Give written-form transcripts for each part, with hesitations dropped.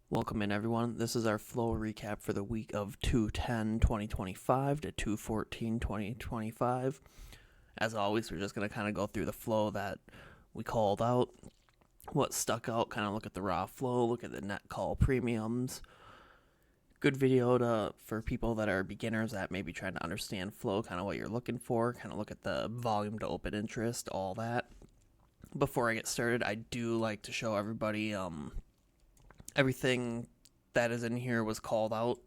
Welcome in, everyone. This is our flow recap for the week of 2/10/2025 to 2/14/2025. As always, we're just going to kind of go through the flow that we called out, what stuck out, kind of look at the raw flow, look at the net call premiums. Good video for people that are beginners that may be trying to understand flow, kind of what you're looking for, kind of look at the volume to open interest, all that. Before I get started, I do like to show everybody everything that is in here was called out.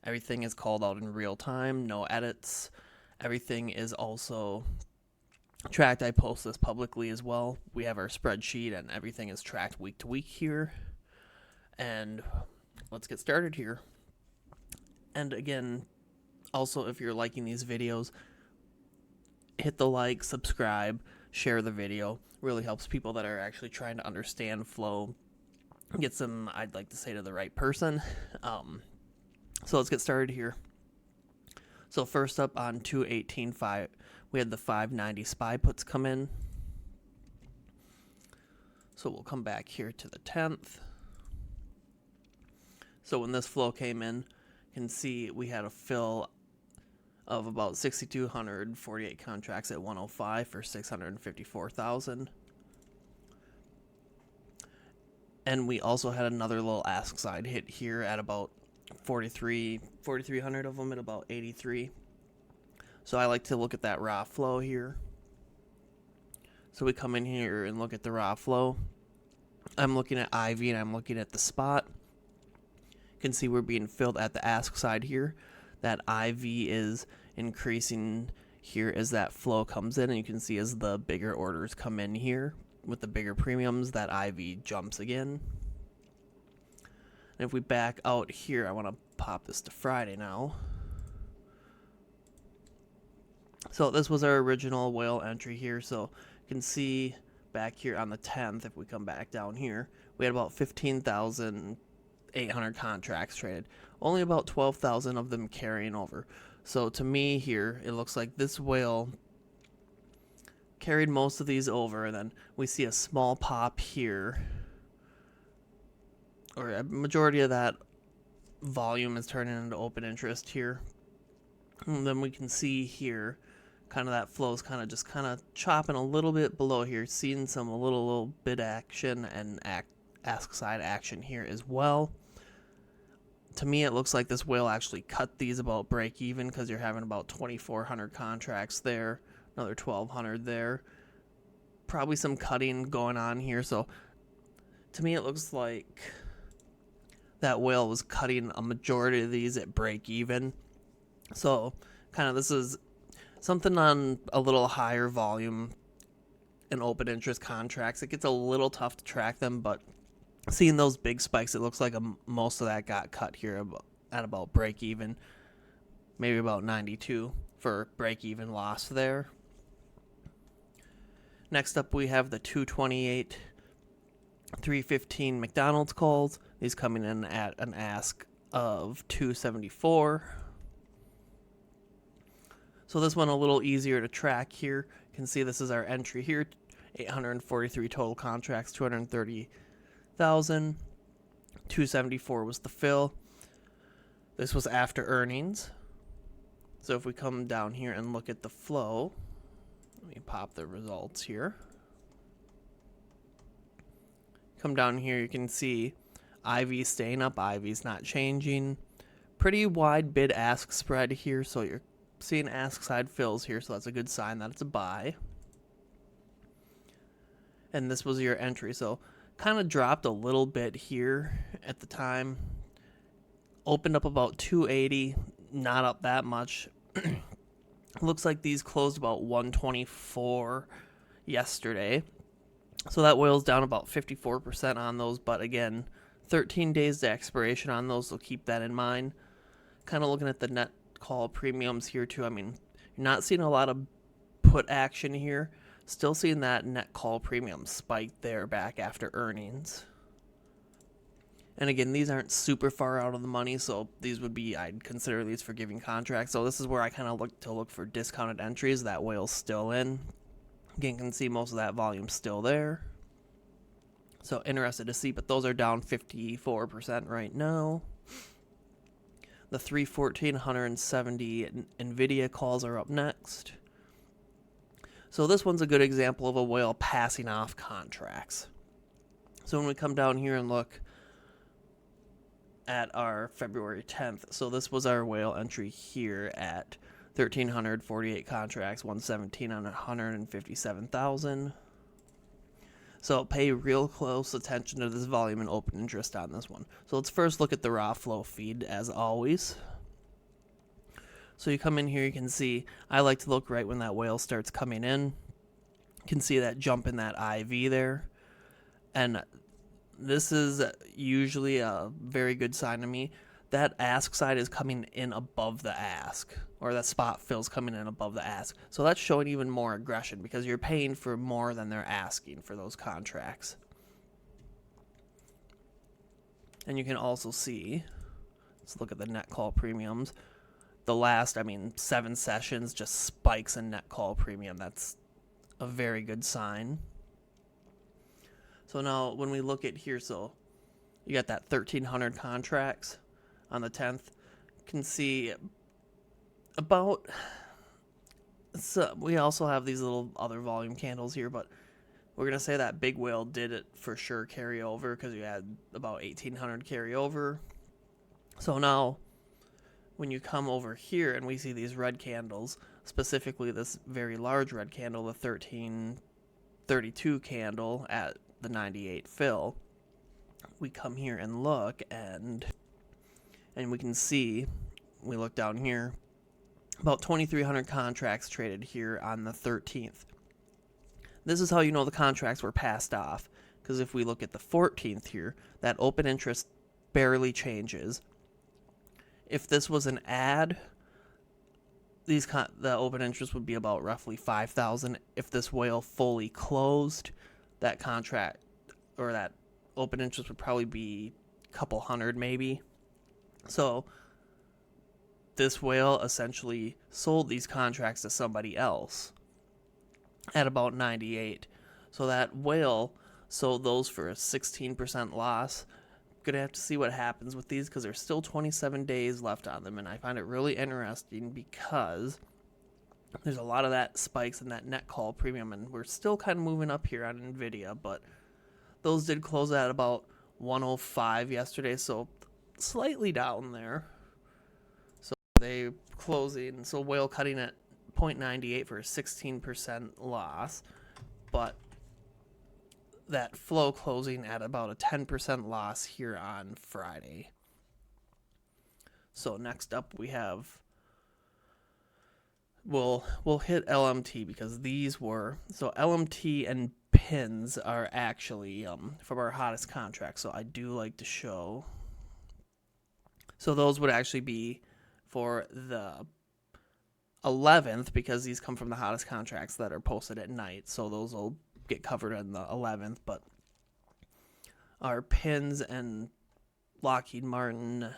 Everything is called out in real time, no edits. Everything is also tracked. I post this publicly as well. We have our spreadsheet and everything is tracked week to week here. And let's get started here. And again, also if you're liking these videos, hit the like, subscribe, share the video. Really helps people that are actually trying to understand flow get some, I'd like to say, to the right person. So let's get started here. So first up on 2/18/5, we had the 590 SPY puts come in. So we'll come back here to the 10th. So when this flow came in, you can see we had a fill of about 6,248 contracts at 105 for 654,000. And we also had another little ask side hit here at about 4,300 of them at about 83. So I like to look at that raw flow here. So we come in here and look at the raw flow. I'm looking at IV and I'm looking at the spot. You can see we're being filled at the ask side here. That IV is increasing here as that flow comes in, and you can see as the bigger orders come in here with the bigger premiums, that IV jumps again. And if we back out here, I want to pop this to Friday now. So this was our original whale entry here. So you can see back here on the 10th, if we come back down here, we had about 15,800 contracts traded. Only about 12,000 of them carrying over. So to me here, it looks like this whale carried most of these over, and then we see a small pop here, or a majority of that volume is turning into open interest here. And then we can see here kind of that flow is kind of chopping a little bit below here, seeing some a little bid action and ask side action here as well. To me, it looks like this whale actually cut these about break even, because you're having about 2,400 contracts there, another 1,200 there. Probably some cutting going on here. So to me, it looks like that whale was cutting a majority of these at break even. So kind of this is something on a little higher volume and open interest contracts. It gets a little tough to track them, but seeing those big spikes, it looks like most of that got cut here at about break even, maybe about 92 for break even loss there. Next up, we have the 228 315 McDonald's calls. These coming in at an ask of 274. So this one a little easier to track here. You can see this is our entry here, 843 total contracts, 230,000. 274 was the fill. This was after earnings. So if we come down here and look at the flow, let me pop the results here. Come down here, you can see IV staying up, IV's not changing. Pretty wide bid ask spread here, so you're seeing ask side fills here, so that's a good sign that it's a buy. And this was your entry, so kind of dropped a little bit here at the time. Opened up about 280, not up that much. Looks like these closed about 124 yesterday. So that whale's down about 54% on those, but again, 13 days to expiration on those, so keep that in mind. Kind of looking at the net call premiums here too. I mean, you're not seeing a lot of put action here. Still seeing that net call premium spike there back after earnings. And again, these aren't super far out of the money, so these would be, I'd consider these forgiving contracts. So this is where I kind of look for discounted entries. That whale's still in. Again, you can see most of that volume still there. So interested to see, but those are down 54% right now. The 314, 170 NVDA calls are up next. So this one's a good example of a whale passing off contracts. So when we come down here and look at our February 10th, so this was our whale entry here at 1,348 contracts, 117 on 157,000. So pay real close attention to this volume and open interest on this one. So let's first look at the raw flow feed as always. So you come in here, you can see, I like to look right when that whale starts coming in. You can see that jump in that IV there. And this is usually a very good sign to me. That ask side is coming in above the ask, or that spot fill's coming in above the ask. So that's showing even more aggression because you're paying for more than they're asking for those contracts. And you can also see, let's look at the net call premiums. The last, 7 sessions, just spikes in net call premium. That's a very good sign. So now when we look at here, so you got that 1,300 contracts on the 10th. You can see about, so we also have these little other volume candles here, but we're going to say that big whale did it for sure carry over because you had about 1,800 carry over. So now when you come over here and we see these red candles, specifically this very large red candle, the 1332 candle at the 98 fill, we come here and look and we can see, we look down here, about 2,300 contracts traded here on the 13th. This is how you know the contracts were passed off, because if we look at the 14th here, that open interest barely changes. If this was an ad, the open interest would be about roughly 5,000. If this whale fully closed, that contract or that open interest would probably be a couple hundred maybe. So this whale essentially sold these contracts to somebody else at about 98. So that whale sold those for a 16% loss. Gonna have to see what happens with these because there's still 27 days left on them, and I find it really interesting because there's a lot of that spikes in that net call premium, and we're still kind of moving up here on NVIDIA, but those did close at about 105 yesterday, so slightly down there. So they closing, so whale cutting at 0.98 for a 16% loss, but that flow closing at about a 10% loss here on Friday. So next up we have, we'll hit LMT because these were, so LMT and pins are actually from our hottest contracts. So I do like to show, so those would actually be for the 11th because these come from the hottest contracts that are posted at night. So those will get covered on the 11th, but our pins and Lockheed Martin,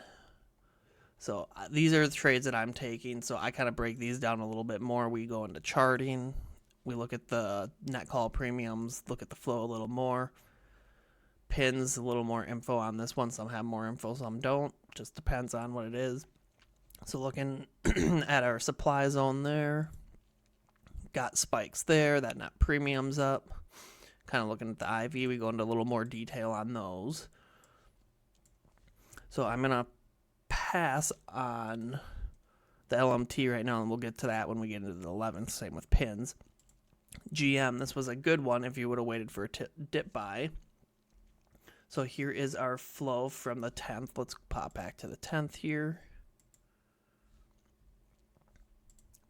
so these are the trades that I'm taking. So I kind of break these down a little bit more. We go into charting, we look at the net call premiums, look at the flow a little more. Pins, a little more info on this one. Some have more info, some don't, just depends on what it is. So looking at our supply zone there, got spikes there, that net premium's up. Kind of looking at the IV, we go into a little more detail on those. So I'm going to pass on the LMT right now, and we'll get to that when we get into the 11th. Same with pins. GM, this was a good one if you would have waited for a dip buy. So here is our flow from the 10th. Let's pop back to the 10th here.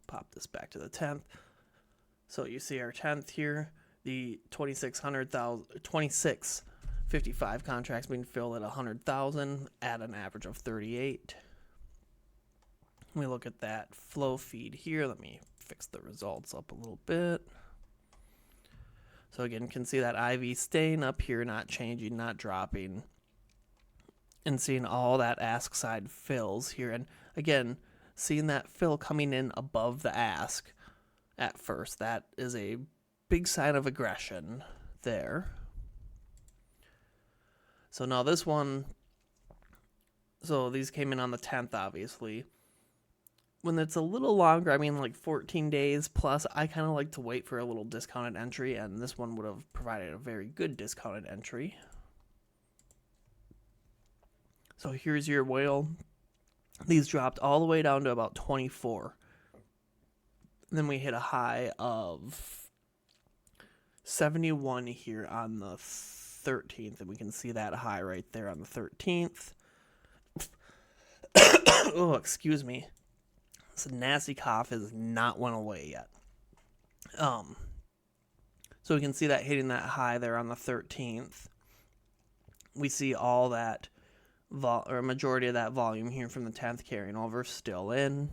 Pop this back to the 10th. So you see our 10th here, the 2655 contracts being filled at 100,000 at an average of 38. We look at that flow feed here. Let me fix the results up a little bit. So again, you can see that IV staying up here, not changing, not dropping, and seeing all that ask side fills here. And again, seeing that fill coming in above the ask at first, that is a big sign of aggression there. So now this one, so these came in on the 10th, obviously. When it's a little longer, I mean like 14 days plus, I kind of like to wait for a little discounted entry, and this one would have provided a very good discounted entry. So here's your whale. These dropped all the way down to about 24. Then we hit a high of 71 here on the 13th, and we can see that high right there on the 13th. Oh, excuse me. This nasty cough has not went away yet. So we can see that hitting that high there on the 13th. We see all that or a majority of that volume here from the 10th carrying over still in.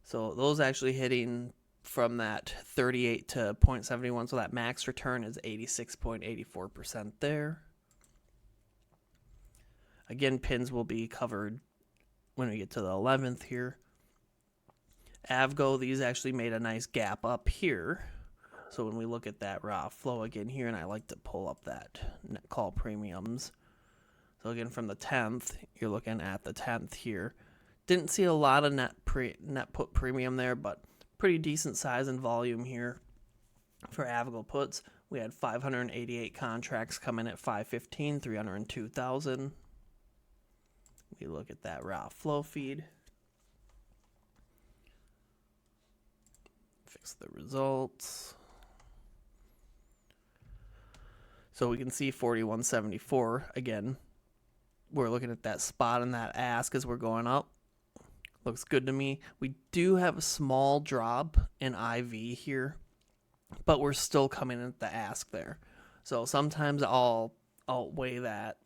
So those actually hitting from that 38 to 0.71, so that max return is 86.84% there. Again, pins will be covered when we get to the 11th here. AVGO, these actually made a nice gap up here. So when we look at that raw flow again here, and I like to pull up that net call premiums. So again, from the 10th, you're looking at the 10th here. Didn't see a lot of net put premium there, but pretty decent size and volume here for AVGO puts. We had 588 contracts come in at 515, 302,000. We look at that raw flow feed. Fix the results. So we can see 4174 again. We're looking at that spot and that ask as we're going up. Looks good to me. We do have a small drop in IV here, but we're still coming at the ask there. So sometimes I'll outweigh that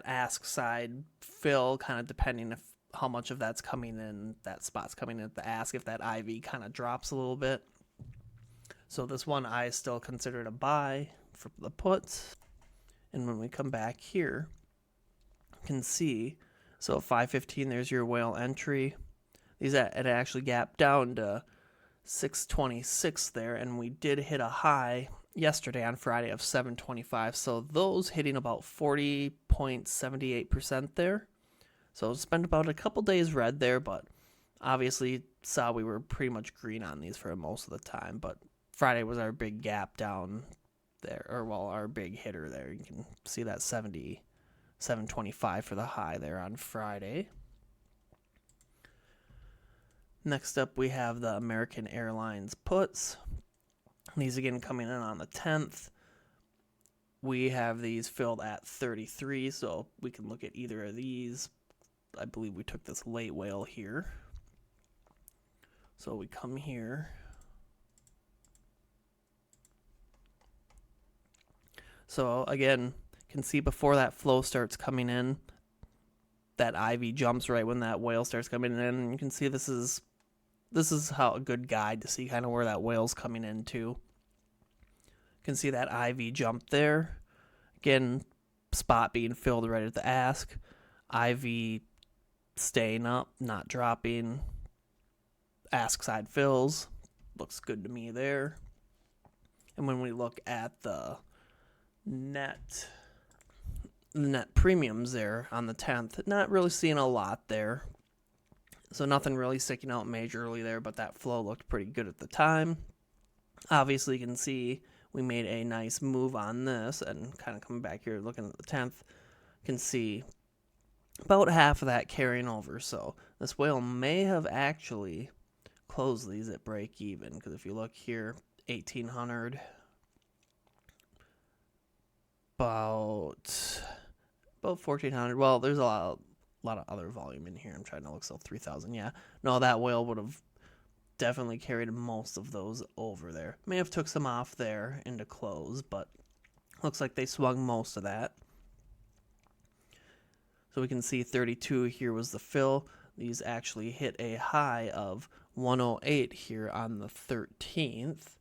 ask side fill, kind of depending how much of that's coming in, that spot's coming in at the ask, if that IV kind of drops a little bit. So this one I still consider it a buy for the puts. And when we come back here, you can see, so 515, there's your whale entry. It actually gapped down to 626 there, and we did hit a high yesterday on Friday of 725. So those hitting about 40.78% there. So spent about a couple days red there, but obviously saw we were pretty much green on these for most of the time. But Friday was our big gap down there, or well, our big hitter there. You can see that 725 for the high there on Friday. Next up, we have the American Airlines puts. These again coming in on the 10th. We have these filled at 33, so we can look at either of these. I believe we took this late whale here. So we come here. So again, can see before that flow starts coming in, that IV jumps right when that whale starts coming in, and you can see this is how a good guide to see kind of where that whale's coming into. You can see that IV jump there. Again, spot being filled right at the ask. IV staying up, not dropping. Ask side fills. Looks good to me there. And when we look at the net premiums there on the 10th, not really seeing a lot there. So nothing really sticking out majorly there, but that flow looked pretty good at the time. Obviously, you can see we made a nice move on this, and kind of coming back here looking at the 10th, can see about half of that carrying over. So this whale may have actually closed these at break even, because if you look here, 1800, about 1400. Well, there's a lot of other volume in here. I'm trying to look, so 3000. Yeah, no, that whale would have definitely carried most of those over there. May have took some off there into close, but looks like they swung most of that. So we can see 32 here was the fill. These actually hit a high of 108 here on the 13th,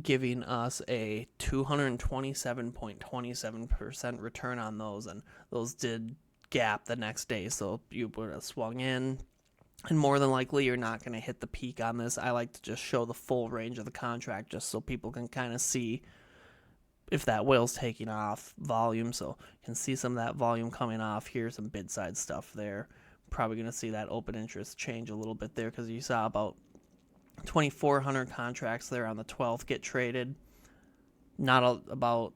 giving us a 227.27% return on those, and those did gap the next day, so you would have swung in, and more than likely you're not going to hit the peak on this. I like to just show the full range of the contract just so people can kind of see if that whale's taking off volume. So you can see some of that volume coming off here, some bid side stuff there. Probably going to see that open interest change a little bit there because you saw about 2,400 contracts there on the 12th get traded. Not about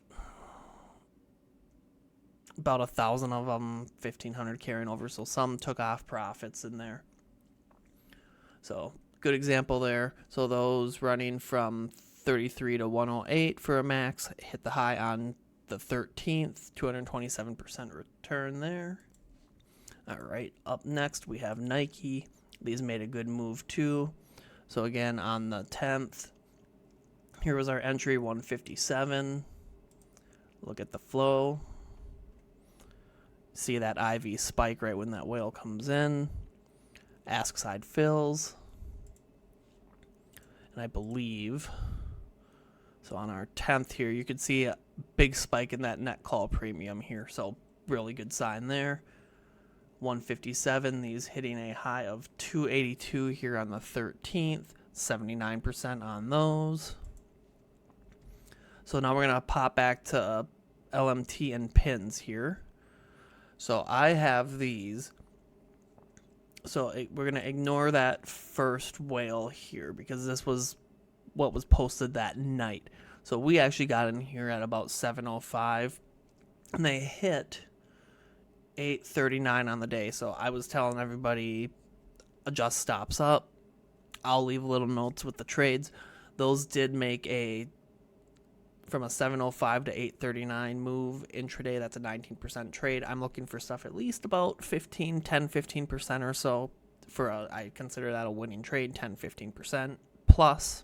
1,000 of them, 1,500 carrying over. So some took off profits in there. So good example there. So those running from 33 to 108 for a max hit the high on the 13th, 227% return there. All right, up next we have Nike. These made a good move too. So again, on the 10th, here was our entry, 157. Look at the flow. See that IV spike right when that whale comes in. Ask side fills. And I believe, so on our 10th here, you could see a big spike in that net call premium here. So really good sign there. 157, these hitting a high of 282 here on the 13th, 79% on those. So now we're going to pop back to LMT and pins here. So I have these. So we're going to ignore that first whale here because this was what was posted that night. So we actually got in here at about 7:05 and they hit 8:39 on the day. So I was telling everybody adjust stops up. I'll leave little notes with the trades. Those did make from a 7:05 to 8:39 move intraday. That's a 19% trade. I'm looking for stuff at least about 15% or so I consider that a winning trade, 10-15% plus.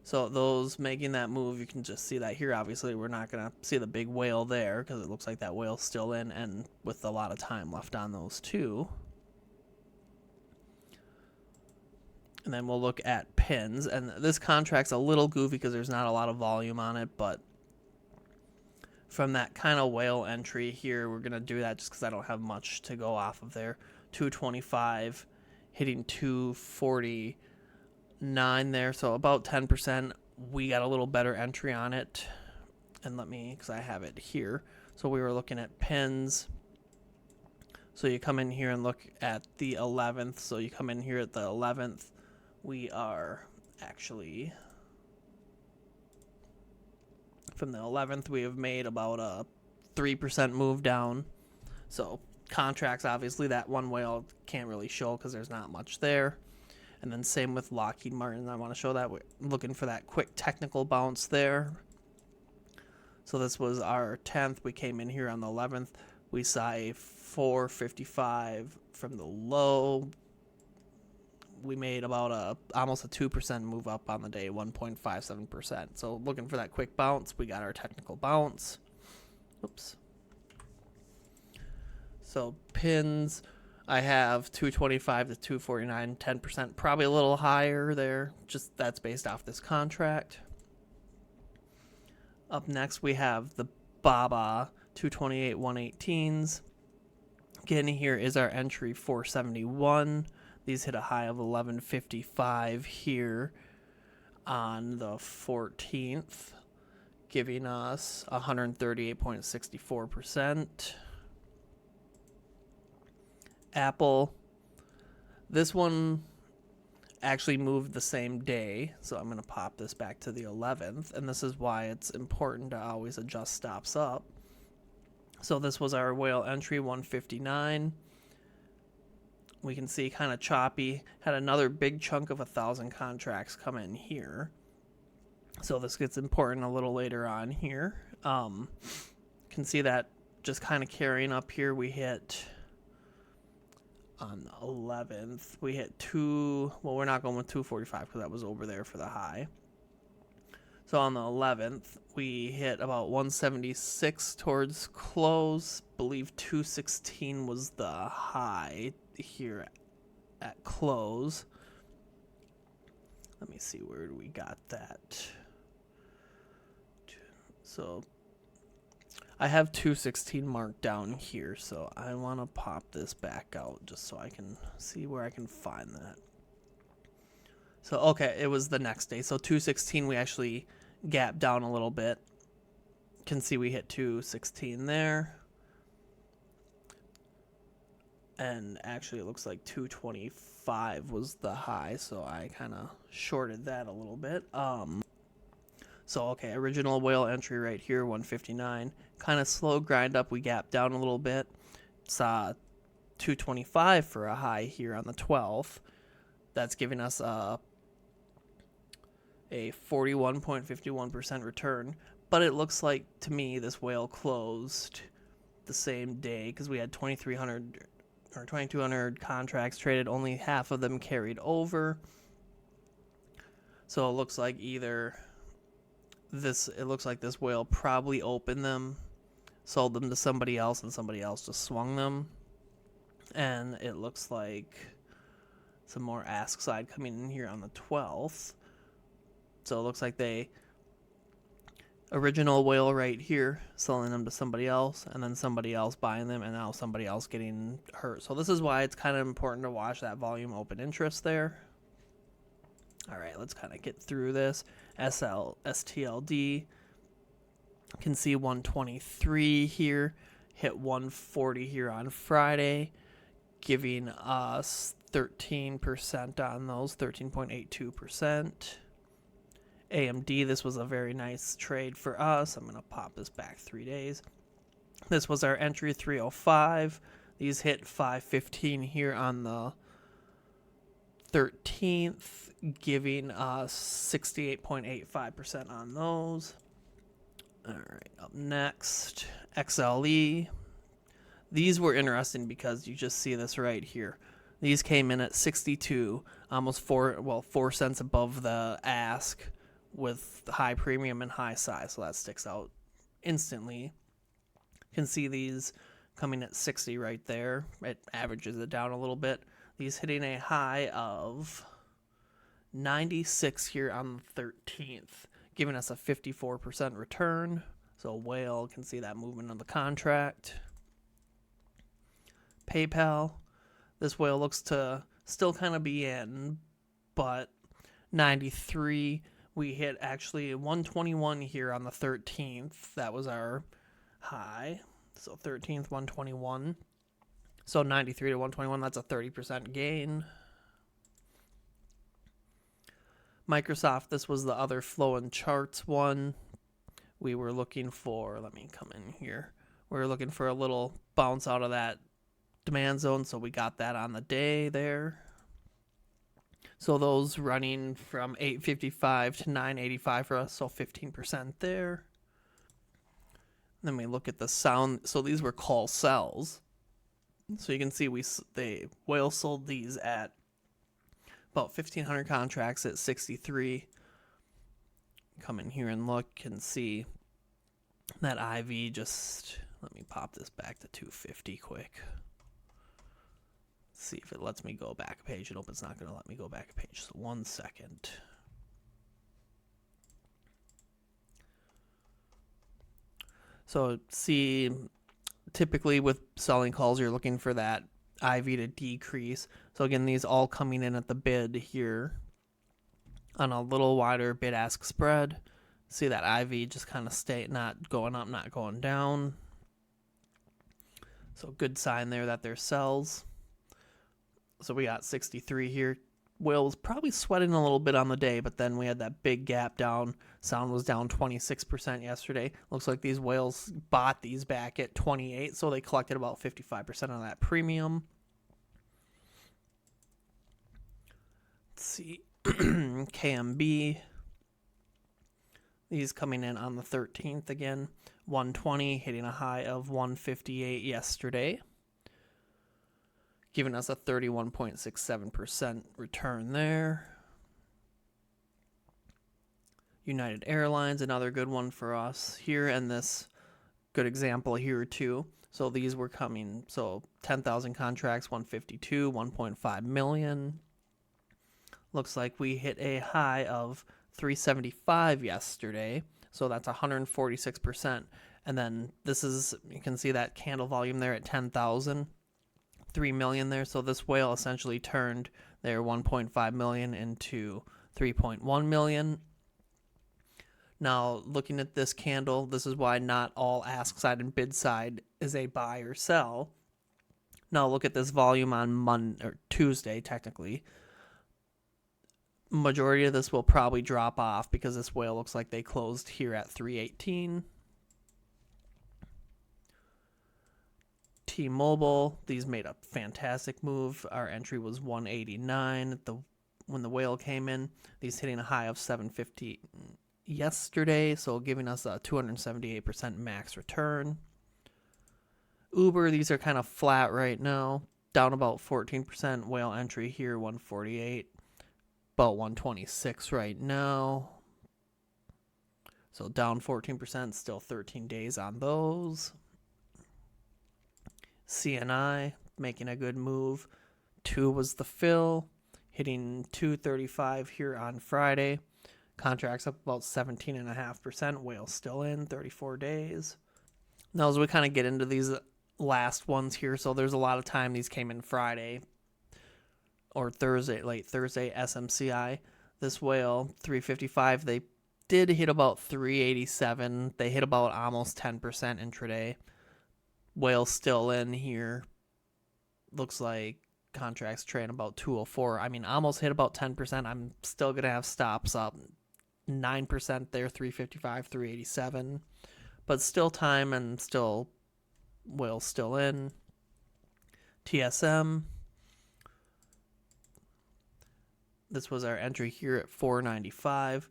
So those making that move, you can just see that here. Obviously, we're not going to see the big whale there because it looks like that whale's still in and with a lot of time left on those two. And then we'll look at pins. And this contract's a little goofy because there's not a lot of volume on it. But from that kind of whale entry here, we're going to do that just because I don't have much to go off of there. 225 hitting 249 there. So about 10%. We got a little better entry on it. And because I have it here. So we were looking at pins. So you come in here and look at the 11th. So you come in here at the 11th. We are actually, from the 11th, we have made about a 3% move down. So contracts, obviously, that one whale can't really show because there's not much there. And then same with Lockheed Martin. I want to show that. We're looking for that quick technical bounce there. So this was our 10th. We came in here on the 11th. We saw a 455 from the low. We made about almost a 2% move up on the day, 1.57%. So looking for that quick bounce. We got our technical bounce. Oops. So pins, I have 225 to 249, 10%, probably a little higher there. Just that's based off this contract. Up next, we have the BABA 228 118s. Again, here is our entry 471. These hit a high of 1155 here on the 14th, giving us 138.64%. Apple, this one actually moved the same day, so I'm going to pop this back to the 11th, and this is why it's important to always adjust stops up. So this was our whale entry, 159. We can see kind of choppy, had another big chunk of 1,000 contracts come in here. So this gets important a little later on here. Can see that just kind of carrying up here. We hit on the 11th. We hit we're not going with 245 because that was over there for the high. So on the 11th, we hit about 176 towards close. Believe 216 was the high here at close. Let me see, where we got that. So I have 216 marked down here, so I want to pop this back out just so I can see where I can find that. So okay, it was the next day. So 216 we actually gap down a little bit. Can see we hit 216 there. And actually it looks like 225 was the high, so I kind of shorted that a little bit. So okay, original whale entry right here, 159. Kind of slow grind up, we gapped down a little bit. Saw 225 for a high here on the 12th. That's giving us a 41.51% return. But it looks like, to me, this whale closed the same day because we had 2,300 or 2,200 contracts traded. Only half of them carried over. So it looks like it looks like this whale probably opened them, sold them to somebody else, and somebody else just swung them. And it looks like some more ask side coming in here on the 12th. So it looks like original whale right here, selling them to somebody else, and then somebody else buying them, and now somebody else getting hurt. So this is why it's kind of important to watch that volume open interest there. All right, let's kind of get through this. STLD, can see 123 here, hit 140 here on Friday, giving us 13% on those, 13.82%. AMD, this was a very nice trade for us. I'm going to pop this back 3 days. This was our entry 305. These hit 515 here on the 13th, giving us 68.85% on those. All right, up next, XLE. These were interesting because you just see this right here. These came in at 62, almost 4 cents above the ask, with high premium and high size, so that sticks out instantly. You can see these coming at 60 right there. It averages it down a little bit. These hitting a high of 96 here on the 13th, giving us a 54% return. So whale, can see that movement on the contract. PayPal, this whale looks to still kind of be in, but 93. We hit actually 121 here on the 13th. That was our high. So 13th, 121. So 93 to 121, that's a 30% gain. Microsoft, this was the other flow and charts one. We were looking for, let me come in here. We were looking for a little bounce out of that demand zone, so we got that on the day there. So those running from 855 to 985 for us, so 15% there. Then we look at the sound. So these were call sells. So you can see they whale sold these at about 1,500 contracts at 63. Come in here and look and see that IV just, let me pop this back to 250 quick. See if it lets me go back a page. Nope, it's not going to let me go back a page. So 1 second. So see, typically with selling calls, you're looking for that IV to decrease. So again, these all coming in at the bid here on a little wider bid-ask spread. See that IV just kind of stay, not going up, not going down. So good sign there that there's sells. So we got 63 here. Whale was probably sweating a little bit on the day, but then we had that big gap down. Sound was down 26% yesterday. Looks like these whales bought these back at 28, so they collected about 55% of that premium. Let's see. KMB. These coming in on the 13th again. 120, hitting a high of 158 yesterday, giving us a 31.67% return there. United Airlines, another good one for us here, and this good example here too. So these were coming, so 10,000 contracts, 152, 1.5 million. Looks like we hit a high of 375 yesterday, so that's 146%. And then this is, you can see that candle volume there at 10,000. 3 million there, so this whale essentially turned their 1.5 million into 3.1 million. Now, looking at this candle, this is why not all ask side and bid side is a buy or sell. Now, look at this volume on Monday or Tuesday, technically. Majority of this will probably drop off because this whale looks like they closed here at 318. T-Mobile, these made a fantastic move. Our entry was 189 when the whale came in. These hitting a high of 750 yesterday, so giving us a 278% max return. Uber, these are kind of flat right now, down about 14%. Whale entry here, 148, about 126 right now. So down 14%, still 13 days on those. CNI making a good move. 2 was the fill, hitting 235 here on Friday. Contracts up about 17.5%. Whale still in, 34 days. Now, as we kind of get into these last ones here, so there's a lot of time these came in Friday or Thursday, late Thursday, SMCI. This whale, 355, they did hit about 387. They hit about almost 10% intraday. Whale still in here. Looks like contracts trading about 204. I mean, almost hit about 10%. I'm still going to have stops up 9% there, 355, 387. But still time and still whale still in. TSM. This was our entry here at 495.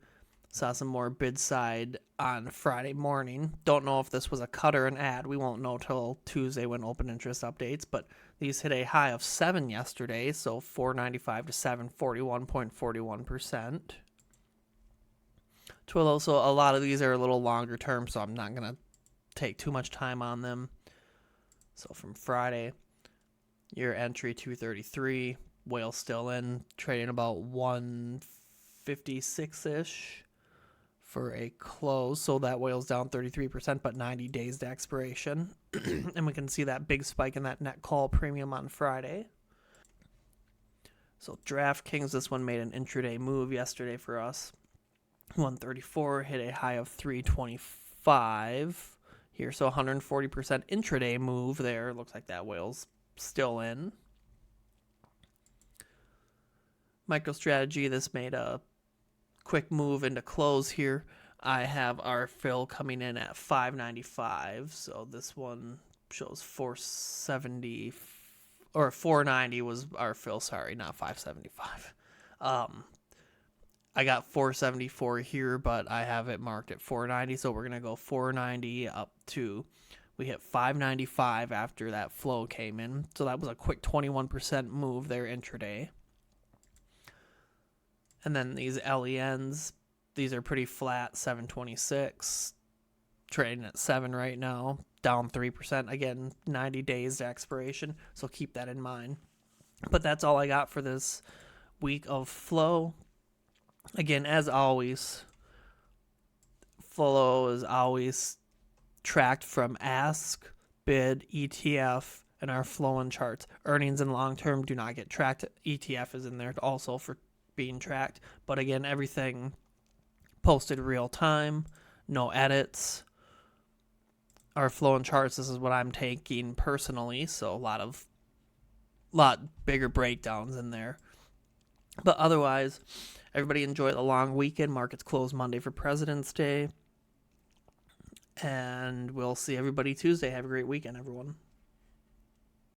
Saw some more bid side on Friday morning. Don't know if this was a cut or an ad. We won't know till Tuesday when open interest updates, but these hit a high of 7 yesterday, so 495 to 7, 41.41%. Twillo, so a lot of these are a little longer term, so I'm not going to take too much time on them. So from Friday, your entry 233, whale still in, trading about 156-ish. For a close, so that whale's down 33%, but 90 days to expiration. And we can see that big spike in that net call premium on Friday. So DraftKings, this one made an intraday move yesterday for us. 134 hit a high of 325 here, so 140% intraday move there. Looks like that whale's still in. MicroStrategy, this made a quick move into close here. I have our fill coming in at 595, so this one shows 470 or 490 was our fill. Sorry, not 575. I got 474 here, but I have it marked at 490, so we're gonna go 490 up to. We hit 595 after that flow came in, so that was a quick 21% move there intraday. And then these LENs, these are pretty flat, 726, trading at 7 right now, down 3%. Again, 90 days to expiration, so keep that in mind. But that's all I got for this week of flow. Again, as always, flow is always tracked from ask, bid, ETF, and our flow and charts. Earnings and long-term do not get tracked. ETF is in there also for being tracked, but again, everything posted real time, no edits. Our flow and charts, this is what I'm taking personally, so a lot bigger breakdowns in there. But otherwise, everybody enjoy the long weekend. Markets close Monday for President's Day, and we'll see everybody Tuesday. Have a great weekend, everyone.